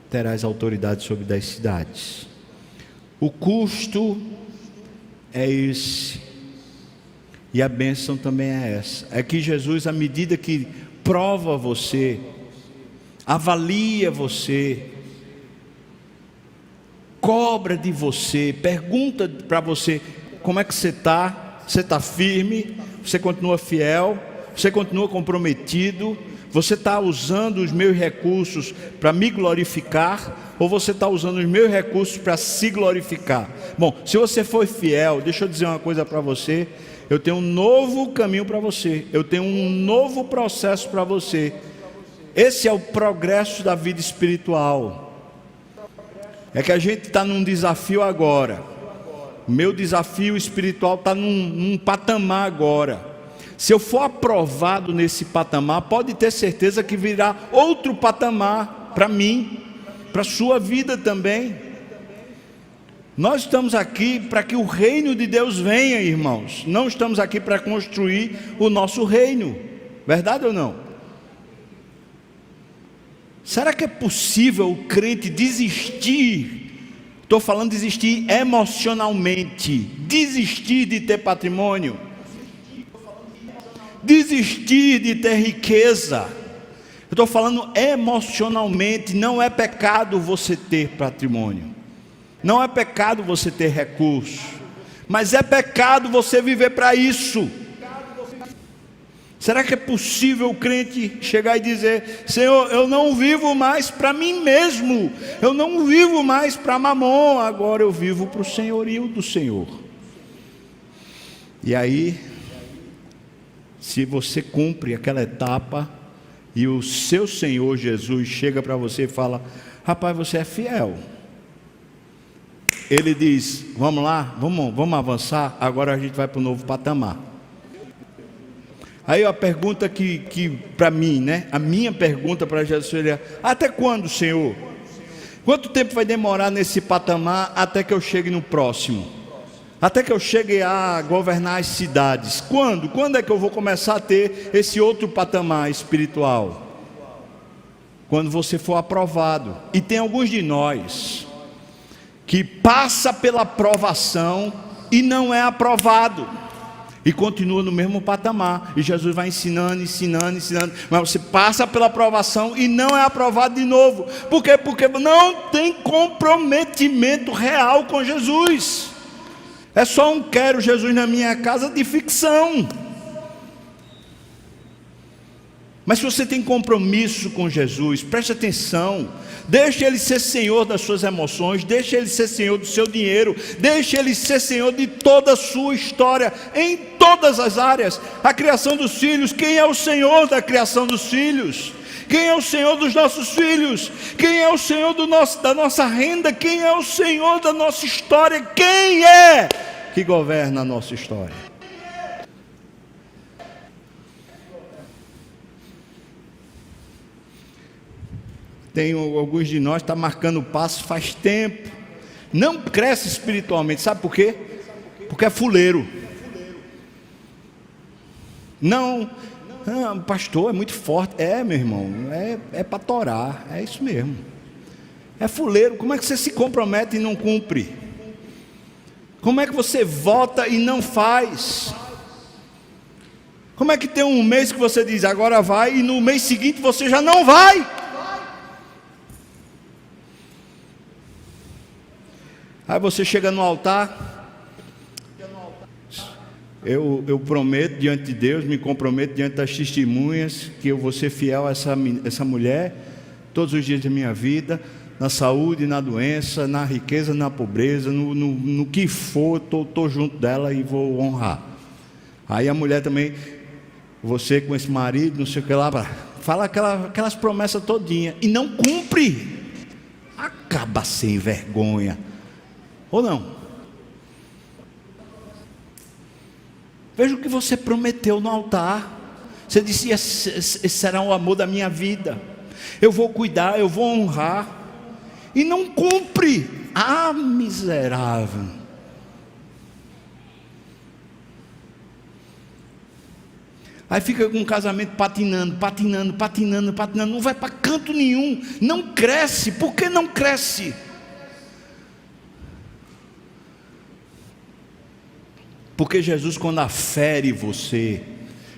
terás autoridade sobre 10 cidades. O custo é esse, e a bênção também é essa. É que Jesus, à medida que prova você, avalia você, cobra de você, pergunta para você: como é que você está? Você está firme? Você continua fiel? Você continua comprometido? Você está usando os meus recursos para me glorificar? Ou você está usando os meus recursos para se glorificar? Bom, se você for fiel, deixa eu dizer uma coisa para você: eu tenho um novo caminho para você, eu tenho um novo processo para você. Esse é o progresso da vida espiritual. É que a gente está num desafio agora. Meu desafio espiritual está num patamar agora. Se eu for aprovado nesse patamar, pode ter certeza que virá outro patamar para mim, para a sua vida também. Nós estamos aqui para que o reino de Deus venha, irmãos. Não estamos aqui para construir o nosso reino. Verdade ou não? Será que é possível o crente desistir? Estou falando desistir emocionalmente, desistir de ter patrimônio, desistir de ter riqueza. Eu estou falando emocionalmente. Não é pecado você ter patrimônio, não é pecado você ter recurso, mas é pecado você viver para isso. Será que é possível o crente chegar e dizer: Senhor, eu não vivo mais para mim mesmo, eu não vivo mais para mamon, agora eu vivo para o senhorio do Senhor? E aí, se você cumpre aquela etapa e o seu Senhor Jesus chega para você e fala: rapaz, você é fiel. Ele diz: vamos lá, vamos avançar, agora a gente vai para o novo patamar. Aí a pergunta que para mim, a minha pergunta para Jesus seria: até quando, Senhor? Quanto tempo vai demorar nesse patamar até que eu chegue no próximo? Até que eu chegue a governar as cidades? Quando? Quando é que eu vou começar a ter esse outro patamar espiritual? Quando você for aprovado. E tem alguns de nós que passa pela aprovação e não é aprovado, e continua no mesmo patamar, e Jesus vai ensinando, mas você passa pela aprovação e não é aprovado de novo. Por quê? Porque não tem comprometimento real com Jesus. É só um quero Jesus na minha casa de ficção. Mas se você tem compromisso com Jesus, preste atenção, deixe Ele ser Senhor das suas emoções, deixe Ele ser Senhor do seu dinheiro, deixe Ele ser Senhor de toda a sua história, em todas as áreas. A criação dos filhos, quem é o Senhor da criação dos filhos? Quem é o Senhor dos nossos filhos? Quem é o Senhor da nossa renda? Quem é o Senhor da nossa história? Quem é que governa a nossa história? Tem alguns de nós que estão marcando passo faz tempo, não cresce espiritualmente. Sabe por quê? Porque é fuleiro. Não, o pastor é muito forte. Meu irmão, é para torar, é isso mesmo. É fuleiro. Como é que você se compromete e não cumpre? Como é que você vota e não faz? Como é que tem um mês que você diz agora vai, e no mês seguinte você já não vai? Aí você chega no altar, eu prometo diante de Deus, me comprometo diante das testemunhas, que eu vou ser fiel a essa mulher, todos os dias da minha vida, na saúde, na doença, na riqueza, na pobreza, no que for, estou junto dela e vou honrar. Aí a mulher também, você com esse marido, não sei o que lá, fala aquelas promessas todinhas, e não cumpre, acaba sem vergonha. Ou não? Veja o que você prometeu no altar. Você disse: esse será o amor da minha vida, eu vou cuidar, eu vou honrar, e não cumpre. Ah, miserável. Aí fica com um casamento patinando, não vai para canto nenhum, não cresce. Por que não cresce? Porque Jesus, quando afere você,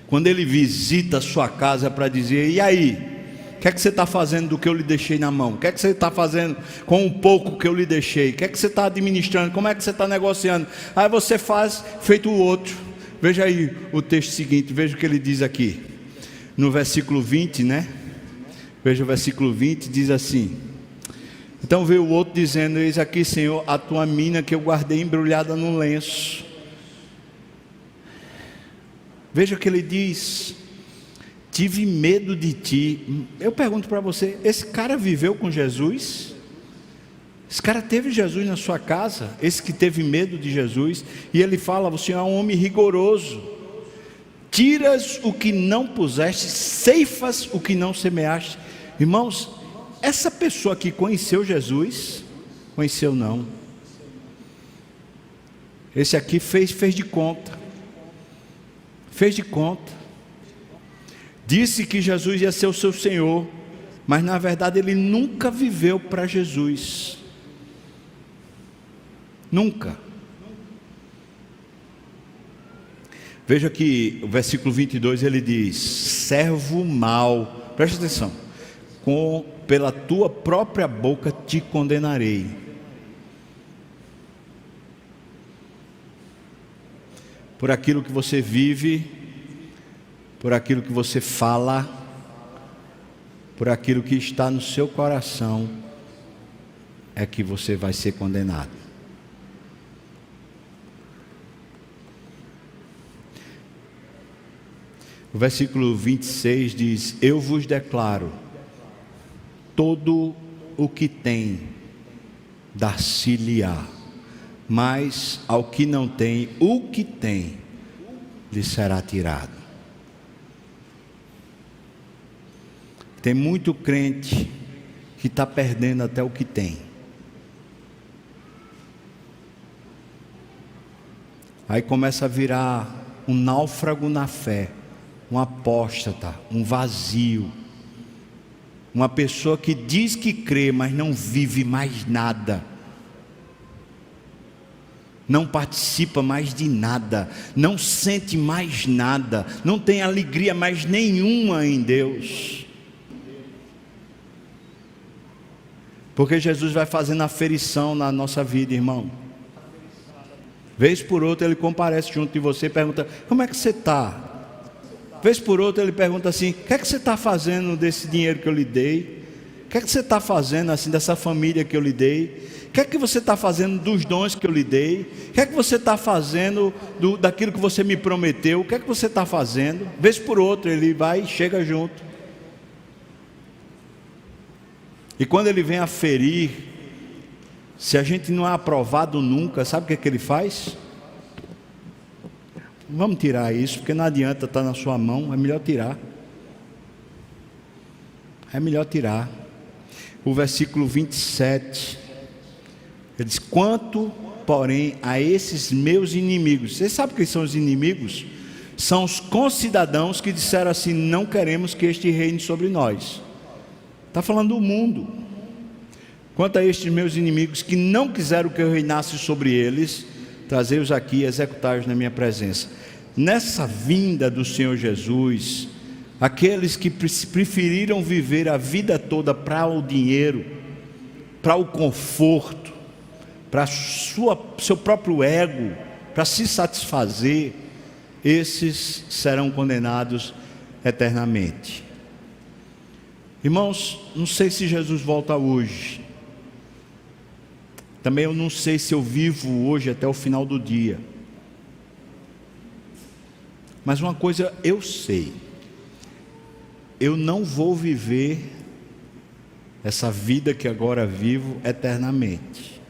quando Ele visita a sua casa para dizer: e aí, o que é que você está fazendo do que eu lhe deixei na mão? O que é que você está fazendo com o pouco que eu lhe deixei? O que é que você está administrando? Como é que você está negociando? Aí você faz feito o outro. Veja aí o texto seguinte, veja o que ele diz aqui, no versículo 20, né? Veja o versículo 20, diz assim: então veio o outro dizendo: eis aqui, Senhor, a tua mina que eu guardei embrulhada num lenço. Veja o que ele diz: tive medo de ti. Eu pergunto para você, esse cara viveu com Jesus? Esse cara teve Jesus na sua casa? Esse que teve medo de Jesus? E ele fala: você é um homem rigoroso, tiras o que não puseste, ceifas o que não semeaste. Irmãos, essa pessoa aqui conheceu Jesus? Conheceu não. Esse aqui fez de conta. Fez de conta. Disse que Jesus ia ser o seu Senhor, mas na verdade ele nunca viveu para Jesus. Nunca. Veja que o versículo 22 ele diz: servo mau, presta atenção, pela tua própria boca te condenarei. Por aquilo que você vive, por aquilo que você fala, por aquilo que está no seu coração, é que você vai ser condenado. O versículo 26 diz: eu vos declaro, todo o que tem, dar-se-lhe-á, mas ao que não tem, o que tem, lhe será tirado. Tem muito crente que está perdendo até o que tem. Aí começa a virar um náufrago na fé, um apóstata, um vazio, uma pessoa que diz que crê, mas não vive mais nada, não participa mais de nada, não sente mais nada, não tem alegria mais nenhuma em Deus. Porque Jesus vai fazendo aferição na nossa vida, irmão. Vez por outra ele comparece junto de você e pergunta: como é que você está? Vez por outra ele pergunta assim: o que é que você está fazendo desse dinheiro que eu lhe dei? O que é que você está fazendo assim dessa família que eu lhe dei? O que é que você está fazendo dos dons que eu lhe dei? O que é que você está fazendo daquilo que você me prometeu? O que é que você está fazendo? Vez por outra ele vai e chega junto. E quando ele vem aferir, se a gente não é aprovado nunca, sabe o que é que ele faz? Vamos tirar isso, porque não adianta estar na sua mão, é melhor tirar. É melhor tirar. O versículo 27, ele diz: quanto, porém, a esses meus inimigos. Vocês sabem quem são os inimigos? São os concidadãos que disseram assim: não queremos que este reine sobre nós. Está falando do mundo. Quanto a estes meus inimigos que não quiseram que eu reinasse sobre eles, trazei-os aqui e executai-os na minha presença. Nessa vinda do Senhor Jesus, aqueles que preferiram viver a vida toda para o dinheiro, para o conforto, para seu próprio ego, para se satisfazer, esses serão condenados eternamente. Irmãos, não sei se Jesus volta hoje. Também eu não sei se eu vivo hoje até o final do dia. Mas uma coisa eu sei: eu não vou viver essa vida que agora vivo eternamente.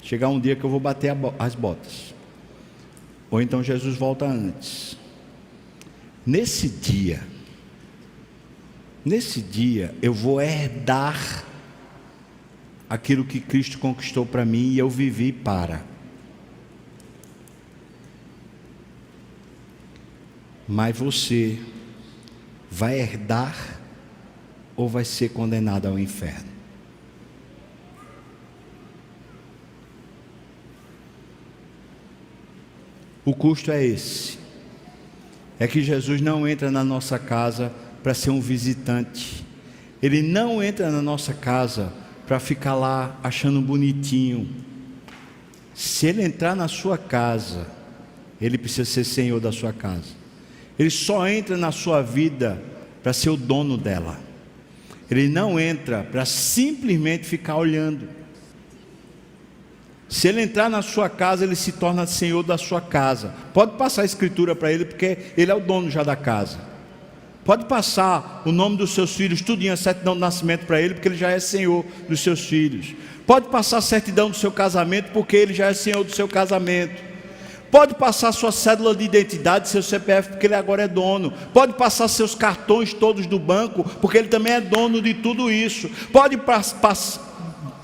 Chegar um dia que eu vou bater as botas, ou então Jesus volta antes. Nesse dia eu vou herdar aquilo que Cristo conquistou para mim e eu vivi para. Mas você vai herdar ou vai ser condenado ao inferno? O custo é esse. É que Jesus não entra na nossa casa para ser um visitante. Ele não entra na nossa casa para ficar lá achando bonitinho. Se ele entrar na sua casa, ele precisa ser senhor da sua casa. Ele só entra na sua vida para ser o dono dela. Ele não entra para simplesmente ficar olhando. Se ele entrar na sua casa, ele se torna senhor da sua casa. Pode passar a escritura para ele, porque ele é o dono já da casa. Pode passar o nome dos seus filhos, tudinho, a certidão de nascimento para ele, porque ele já é senhor dos seus filhos. Pode passar a certidão do seu casamento, porque ele já é senhor do seu casamento. Pode passar sua cédula de identidade, seu CPF, porque ele agora é dono. Pode passar seus cartões todos do banco, porque ele também é dono de tudo isso. Pode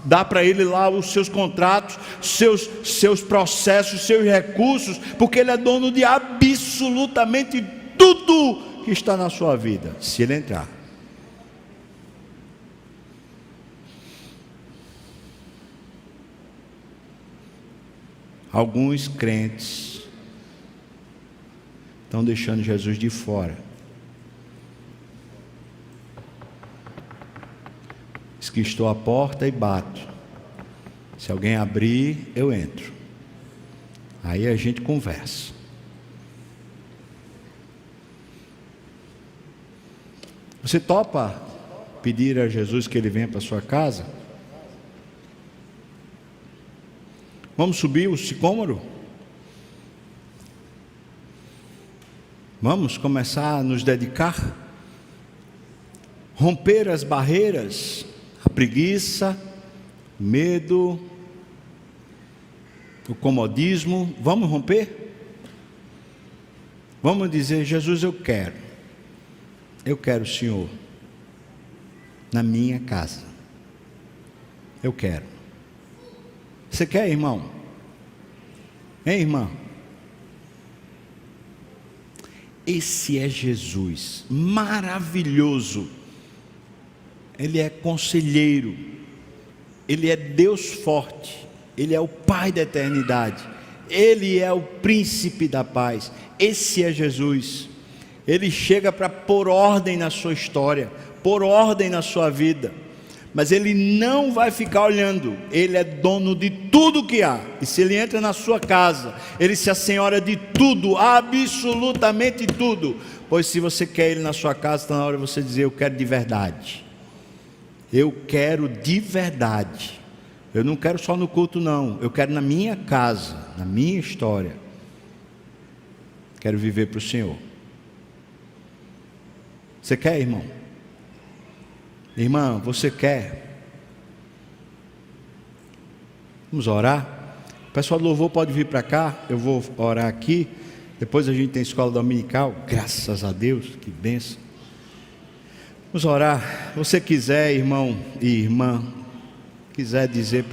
dar para ele lá os seus contratos, seus processos, seus recursos, porque ele é dono de absolutamente tudo que está na sua vida, se ele entrar. Alguns crentes estão deixando Jesus de fora. Diz que estou à porta e bato. Se alguém abrir, eu entro. Aí a gente conversa. Você topa pedir a Jesus que ele venha para a sua casa? Vamos subir o sicômoro? Vamos começar a nos dedicar? Romper as barreiras, a preguiça, o medo, o comodismo. Vamos romper? Vamos dizer: Jesus, eu quero o Senhor na minha casa. Eu quero. Você quer, irmão? Hein, irmã? Esse é Jesus, maravilhoso. Ele é conselheiro, ele é Deus forte, ele é o Pai da eternidade, ele é o príncipe da paz. Esse é Jesus. Ele chega para pôr ordem na sua história, pôr ordem na sua vida, mas ele não vai ficar olhando. Ele é dono de tudo que há, e se ele entra na sua casa, ele se assenhora de tudo, absolutamente tudo. Pois se você quer ele na sua casa, está na hora de você dizer: eu quero de verdade. Eu quero de verdade. Eu não quero só no culto, não. Eu quero na minha casa, na minha história. Quero viver para o Senhor. Você quer, irmão? Irmã, você quer? Vamos orar? O pessoal do louvor pode vir para cá. Eu vou orar aqui. Depois a gente tem escola dominical. Graças a Deus, que bênção. Vamos orar. Você quiser, irmão e irmã, quiser dizer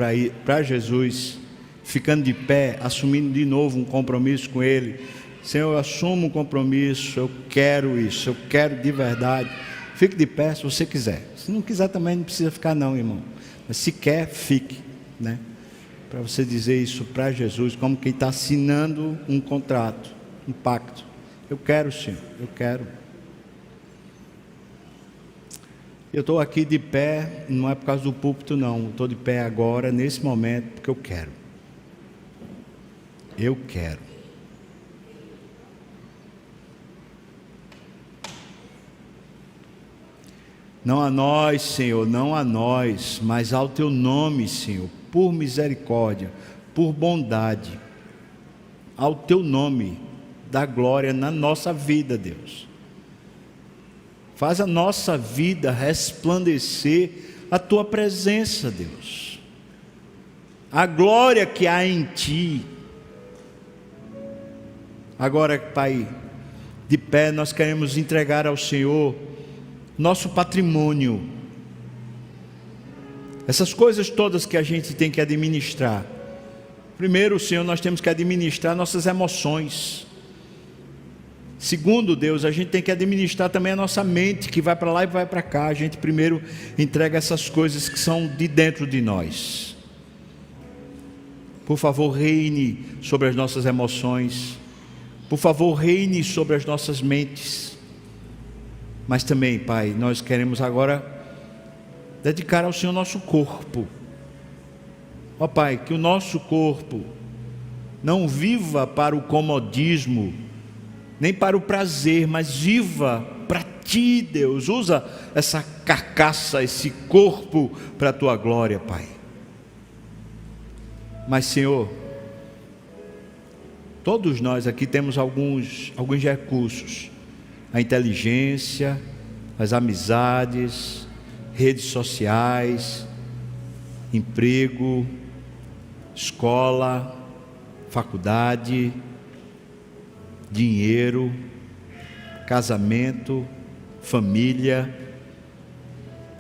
para Jesus, ficando de pé, assumindo de novo um compromisso com Ele: Senhor, eu assumo um compromisso, eu quero isso, eu quero de verdade. Fique de pé se você quiser. Se não quiser também não precisa ficar não, irmão. Mas se quer, fique, né? Para você dizer isso para Jesus, como quem está assinando um contrato, um pacto. Eu quero, Senhor, eu quero. Eu estou aqui de pé, não é por causa do púlpito não. Estou de pé agora, nesse momento, porque eu quero. Eu quero. Não a nós, Senhor, não a nós, mas ao Teu nome, Senhor, por misericórdia, por bondade, ao Teu nome, dá glória na nossa vida, Deus. Faz a nossa vida resplandecer a Tua presença, Deus. A glória que há em Ti. Agora, Pai, de pé, nós queremos entregar ao Senhor nosso patrimônio, essas coisas todas que a gente tem que administrar. Primeiro, Senhor, nós temos que administrar nossas emoções. Segundo, Deus, a gente tem que administrar também a nossa mente, que vai para lá e vai para cá. A gente primeiro entrega essas coisas que são de dentro de nós. Por favor, reine sobre as nossas emoções. Por favor, reine sobre as nossas mentes. Mas também, Pai, nós queremos agora dedicar ao Senhor nosso corpo. Ó Pai, que o nosso corpo não viva para o comodismo, nem para o prazer, mas viva para Ti, Deus. Usa essa carcaça, esse corpo para a Tua glória, Pai. Mas, Senhor, todos nós aqui temos alguns recursos: a inteligência, as amizades, redes sociais, emprego, escola, faculdade, dinheiro, casamento, família,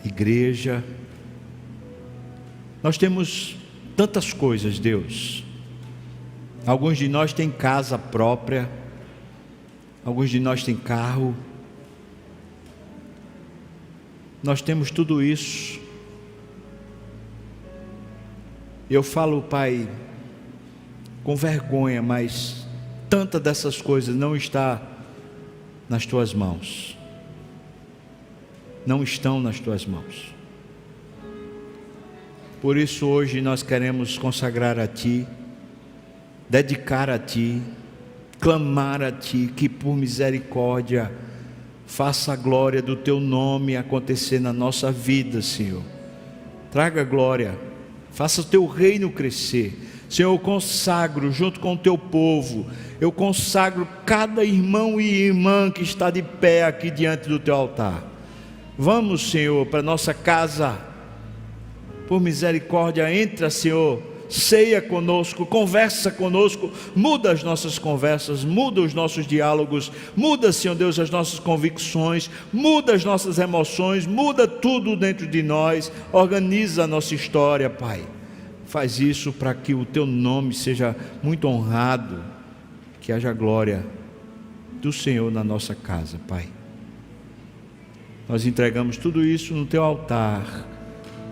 igreja. Nós temos tantas coisas, Deus. Alguns de nós têm casa própria, alguns de nós têm carro. Nós temos tudo isso. Eu falo, Pai, com vergonha, mas tanta dessas coisas não está nas Tuas mãos. Não estão nas Tuas mãos. Por isso hoje nós queremos consagrar a Ti, dedicar a Ti, clamar a Ti, que por misericórdia faça a glória do Teu nome acontecer na nossa vida, Senhor. Traga glória, faça o Teu reino crescer. Senhor, eu consagro junto com o Teu povo, eu consagro cada irmão e irmã que está de pé aqui diante do Teu altar. Vamos, Senhor, para nossa casa. Por misericórdia, entra, Senhor, ceia conosco, conversa conosco, muda as nossas conversas, muda os nossos diálogos, muda, Senhor Deus, as nossas convicções, muda as nossas emoções, muda tudo dentro de nós, organiza a nossa história, Pai. Faz isso para que o Teu nome seja muito honrado, que haja glória do Senhor na nossa casa, Pai. Nós entregamos tudo isso no Teu altar,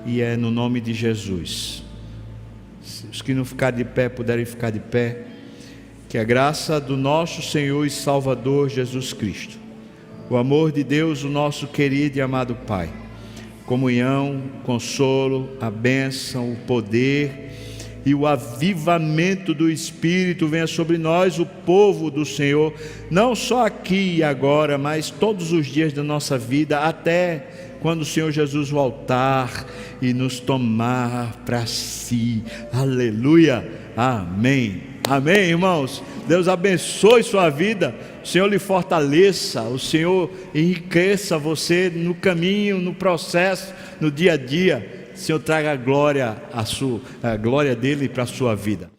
e é no nome de Jesus. Os que não ficarem de pé puderem ficar de pé. Que a graça do nosso Senhor e Salvador Jesus Cristo, o amor de Deus, o nosso querido e amado Pai, comunhão, consolo, a bênção, o poder e o avivamento do Espírito venha sobre nós, o povo do Senhor, não só aqui e agora, mas todos os dias da nossa vida, até quando o Senhor Jesus voltar e nos tomar para si. Aleluia, amém, amém, irmãos. Deus abençoe sua vida, o Senhor lhe fortaleça, o Senhor enriqueça você no caminho, no processo, no dia a dia. O Senhor traga a glória dele para a sua vida.